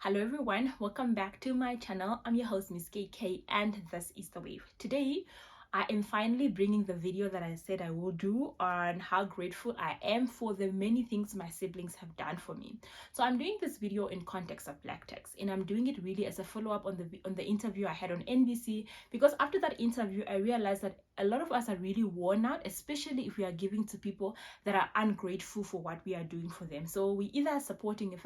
Hello everyone, welcome back to my channel. I'm your host Miss KK and this is The Wave. Today I am finally bringing the video that I said I will do on how grateful I am for the many things my siblings have done for me. So I'm doing this video in context of Black Text, and I'm doing it really as a follow-up on the interview I had on NBC, because after that interview I realized that a lot of us are really worn out, especially if we are giving to people that are ungrateful for what we are doing for them. So we either are supporting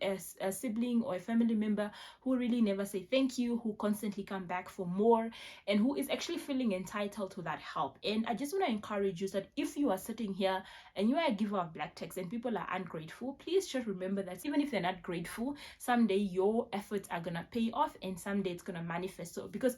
a sibling or a family member who really never say thank you, who constantly come back for more, and who is actually feeling entitled to that help. And I just want to encourage you that if you are sitting here and you are a giver of Black Text and people are ungrateful, please just remember that even if they're not grateful, someday your efforts are gonna pay off and someday it's gonna manifest. So because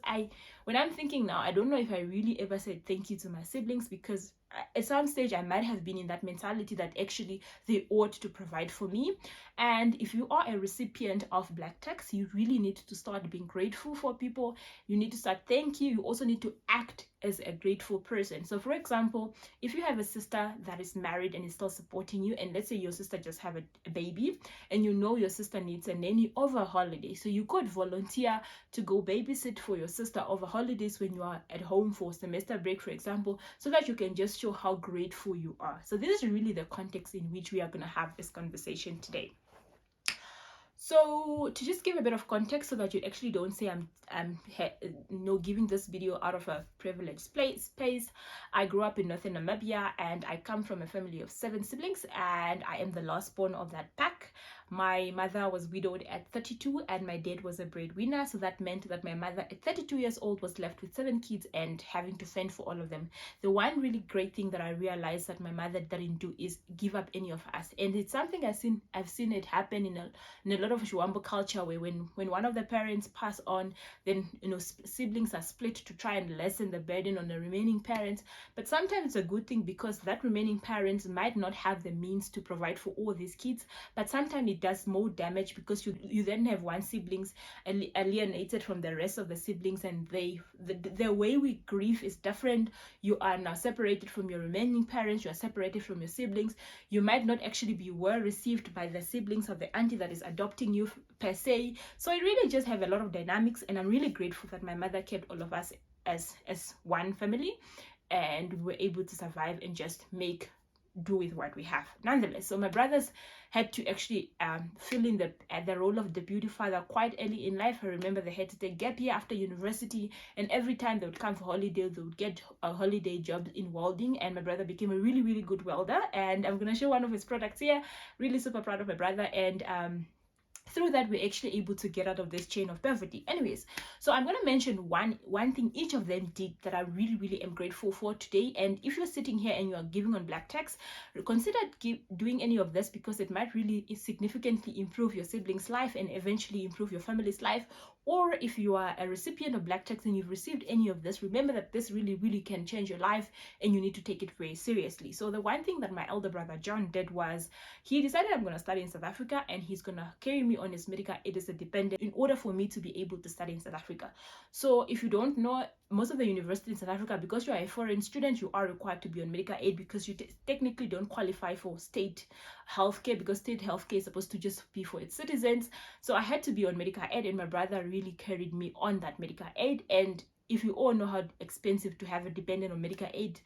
when I'm thinking now, I don't know if I really ever said thank you to my siblings, because at some stage I might have been in that mentality that actually they ought to provide for me. And if you are a recipient of Black Text, you really need to start being grateful for people. You need to start thank you. You also need to act as a grateful person. So for example, if you have a sister that is married and is still supporting you, and let's say your sister just have a baby and you know your sister needs a nanny over a holiday, so you could volunteer to go babysit for your sister over holidays when you are at home for semester break, for example, so that you can just show how grateful you are. So this is really the context in which we are going to have this conversation today. So to just give a bit of context so that you actually don't say I'm giving this video out of a privileged space, I grew up in northern Namibia and I come from a family of 7 siblings, and I am the last born of that pack. My mother was widowed at 32 and my dad was a breadwinner, so that meant that my mother at 32 years old was left with 7 kids and having to fend for all of them. The one really great thing that I realized that my mother didn't do is give up any of us, and it's something I've seen it happen in a lot of Shuambo culture, where when one of the parents pass on, then siblings are split to try and lessen the burden on the remaining parents. But sometimes it's a good thing, because that remaining parents might not have the means to provide for all these kids, but sometimes it does more damage, because you then have one siblings alienated from the rest of the siblings, and the way we grieve is different. You are now separated from your remaining parents, you are separated from your siblings. You might not actually be well received by the siblings of the auntie that is adopting you per se. So I really just have a lot of dynamics, and I'm really grateful that my mother kept all of us as one family, and we were able to survive and just do with what we have nonetheless. So my brothers had to actually fill in the role of deputy father quite early in life. I remember they had to take gap year after university, and every time they would come for holiday, they would get a holiday job in welding, and my brother became a really, really good welder, and I'm gonna show one of his products here. Really super proud of my brother, and through that we're actually able to get out of this chain of poverty. Anyways, so I'm going to mention one thing each of them did that I really, really am grateful for today. And if you're sitting here and you are giving on Black Text, consider doing any of this, because it might really significantly improve your siblings' life and eventually improve your family's life. Or if you are a recipient of Black Text and you've received any of this, remember that this really, really can change your life, and you need to take it very seriously. So the one thing that my elder brother John did was he decided, I'm going to study in South Africa, and he's going to carry me on his medical aid as a dependent in order for me to be able to study in South Africa. So if you don't know, most of the universities in South Africa, because you are a foreign student, you are required to be on medical aid, because you technically don't qualify for state healthcare, because state healthcare is supposed to just be for its citizens. So I had to be on medical aid, and my brother really carried me on that medical aid. And if you all know how expensive to have a dependent on medical aid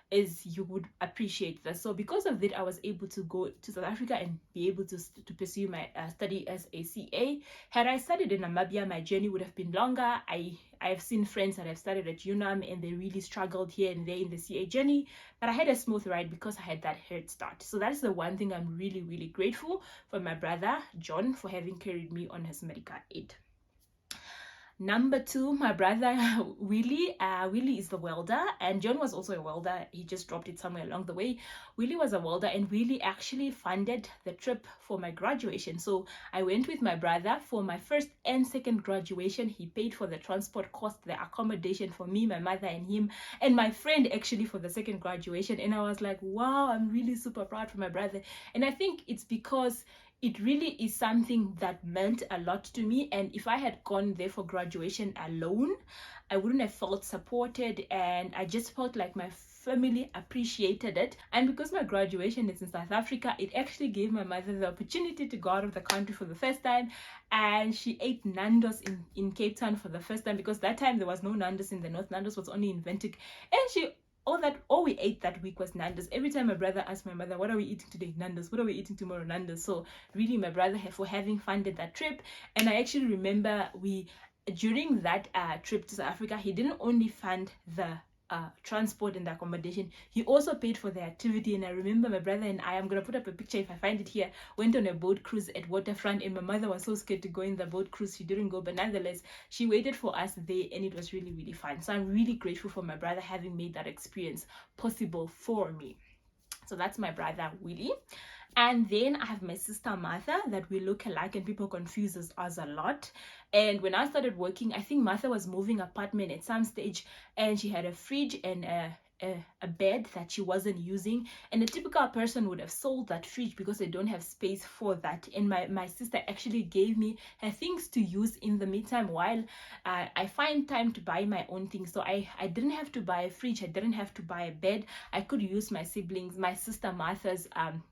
is, you would appreciate that. So because of that, I was able to go to South Africa and be able to pursue my study as a CA. Had I studied in Namibia, my journey would have been longer. I've seen friends that have studied at UNAM and they really struggled here and there in the CA journey, but I had a smooth ride because I had that head start. So that's the one thing I'm really, really grateful for my brother John for having carried me on his medical aid. Number 2, my brother Willie. Willie is the welder, and John was also a welder. He just dropped it somewhere along the way. Willie was a welder, and Willie actually funded the trip for my graduation. So I went with my brother for my first and second graduation. He paid for the transport cost, the accommodation for me, my mother, and him, and my friend actually for the second graduation. And I was like, wow, I'm really super proud for my brother. And I think it's because it really is something that meant a lot to me. And if I had gone there for graduation alone, I wouldn't have felt supported, and I just felt like my family appreciated it. And because my graduation is in South Africa, it actually gave my mother the opportunity to go out of the country for the first time. And she ate Nando's in Cape Town for the first time, because that time there was no Nando's in the north. Nando's was only in Windhoek. And all we ate that week was Nando's. Every time my brother asked my mother, what are we eating today? Nando's. What are we eating tomorrow? Nando's. So really, my brother for having funded that trip. And I actually remember during that trip to South Africa, he didn't only fund the transport and the accommodation, he also paid for the activity. And I remember my brother and I'm gonna put up a picture if I find it here, went on a boat cruise at Waterfront, and my mother was so scared to go in the boat cruise, she didn't go, but nonetheless she waited for us there, and it was really, really fun. So I'm really grateful for my brother having made that experience possible for me. So that's my brother Willie. And then I have my sister Martha, that we look alike and people confuse us a lot. And when I started working, I think Martha was moving apartment at some stage, and she had a fridge and a bed that she wasn't using, and a typical person would have sold that fridge because they don't have space for that. And my sister actually gave me her things to use in the meantime while I find time to buy my own things. So I didn't have to buy a fridge, I didn't have to buy a bed, I could use my sister Martha's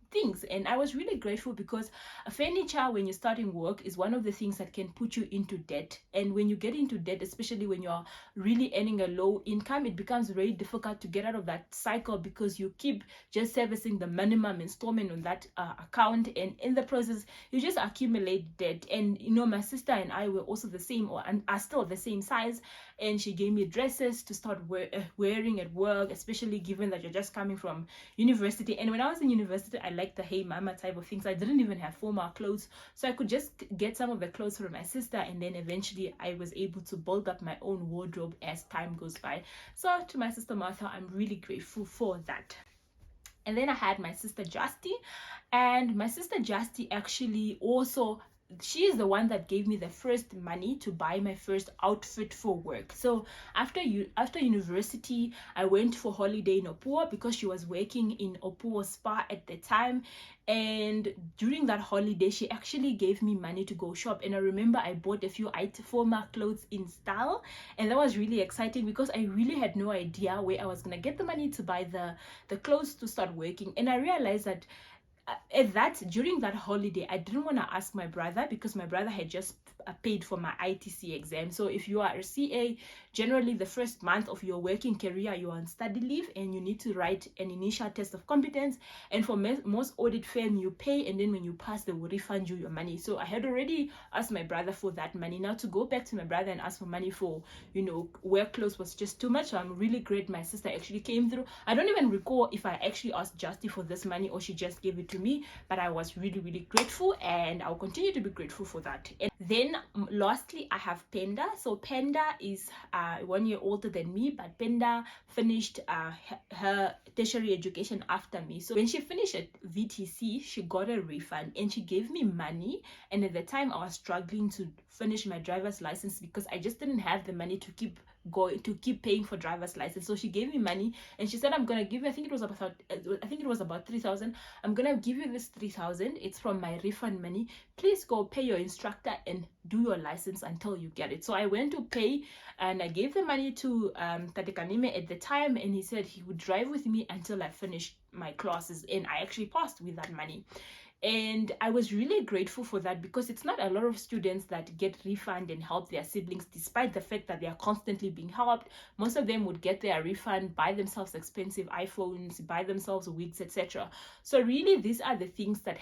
things. And I was really grateful, because furniture, when you're starting work, is one of the things that can put you into debt. And when you get into debt, especially when you're really earning a low income, it becomes very difficult to get out of that cycle, because you keep just servicing the minimum installment on that account, and in the process you just accumulate debt. And my sister and I were also the same, and are still the same size, and she gave me dresses to start wearing at work, especially given that you're just coming from university. And when I was in university, I liked the hey mama type of things. I didn't even have formal clothes, so I could just get some of the clothes from my sister, and then eventually I was able to build up my own wardrobe as time goes by. So to my sister Martha, I'm really grateful for that. And then I had my sister Justy, and my sister Justy actually also, she is the one that gave me the first money to buy my first outfit for work. So after university, I went for holiday in Opuwo, because she was working in Opuwo Spa at the time. And during that holiday, she actually gave me money to go shop. And I remember I bought a few formal clothes in style, and that was really exciting, because I really had no idea where I was gonna get the money to buy the clothes to start working. And I realized that during that holiday, I didn't want to ask my brother, because my brother had just paid for my ITC exam. So if you are a CA, generally the first month of your working career, you are on study leave, and you need to write an initial test of competence. And for most audit firm, you pay, and then when you pass, they will refund you your money. So I had already asked my brother for that money. Now to go back to my brother and ask for money for work clothes was just too much. So I'm really great my sister actually came through. I don't even recall if I actually asked Justy for this money or she just gave it to me, but I was really, really grateful, and I'll continue to be grateful for that. And then lastly, I have Panda. So Panda is 1 year older than me, but Panda finished her tertiary education after me. So when she finished at VTC, she got a refund, and she gave me money. And at the time, I was struggling to finish my driver's license, because I just didn't have the money to keep paying for driver's license. So she gave me money, and she said, I'm gonna give you, I think it was about 3,000. I'm gonna give you this 3,000. It's from my refund money. Please go pay your instructor and do your license until you get it. So I went to pay, and I gave the money to Tatekanime at the time, and he said he would drive with me until I finished my classes, and I actually passed with that money. And I was really grateful for that, because it's not a lot of students that get refund and help their siblings, despite the fact that they are constantly being helped. Most of them would get their refund, buy themselves expensive iPhones, buy themselves wigs, etc. So really, these are the things that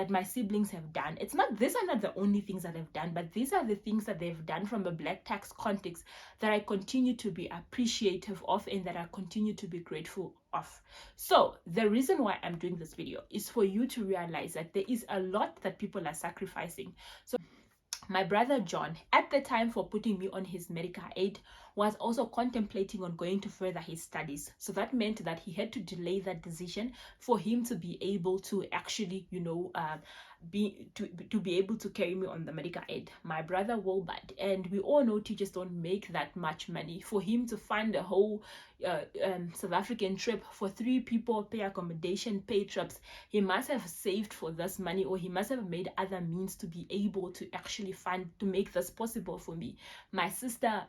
my siblings have done. These are not the only things that they've done, but these are the things that they've done from a Black tax context that I continue to be appreciative of, and that I continue to be grateful of. So the reason why I'm doing this video is for you to realize that there is a lot that people are sacrificing. So my brother John, at the time for putting me on his medical aid, was also contemplating on going to further his studies. So that meant that he had to delay that decision for him to be able to actually, be able to carry me on the medical aid. My brother Wilbert, and we all know teachers don't make that much money. For him to fund a whole South African trip for 3 people, pay accommodation, pay trips, he must have saved for this money, or he must have made other means to be able to actually fund, to make this possible for me. My sister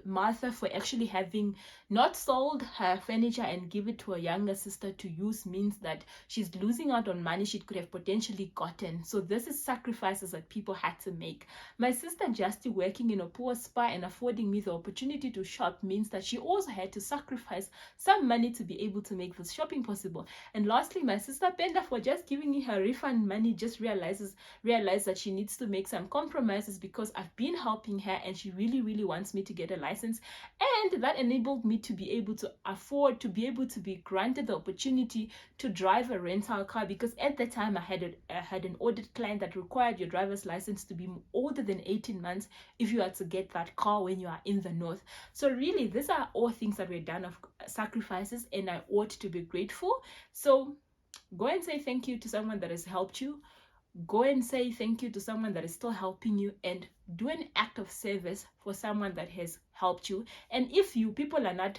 Martha for actually having not sold her furniture and give it to a younger sister to use means that she's losing out on money she could have potentially gotten. So this is sacrifices that people had to make. My sister Justy working in a poor spa and affording me the opportunity to shop means that she also had to sacrifice some money to be able to make this shopping possible. And lastly, my sister Panda for just giving me her refund money just realized that she needs to make some compromises because I've been helping her and she really wants me to get a license, and that enabled me to be able to afford to be able to be granted the opportunity to drive a rental car, because at the time I had an audit client that required your driver's license to be older than 18 months if you are to get that car when you are in the north. So really, these are all things that were done of sacrifices, and I ought to be grateful. So go and say thank you to someone that has helped you. Go and say thank you to someone that is still helping you, and do an act of service for someone that has helped you. And if people are not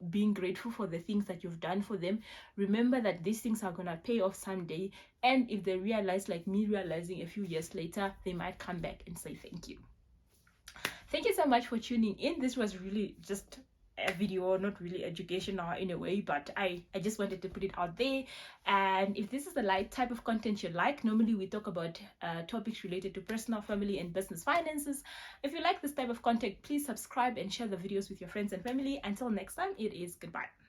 being grateful for the things that you've done for them, remember that these things are gonna pay off someday, and if they realize, like me realizing a few years later, they might come back and say thank you. Thank you so much for tuning in. This was really just a video, not really educational in a way, but I just wanted to put it out there. And if this is the type of content you like, normally we talk about topics related to personal, family, and business finances. If you like this type of content, please subscribe and share the videos with your friends and family. Until next time, it is goodbye.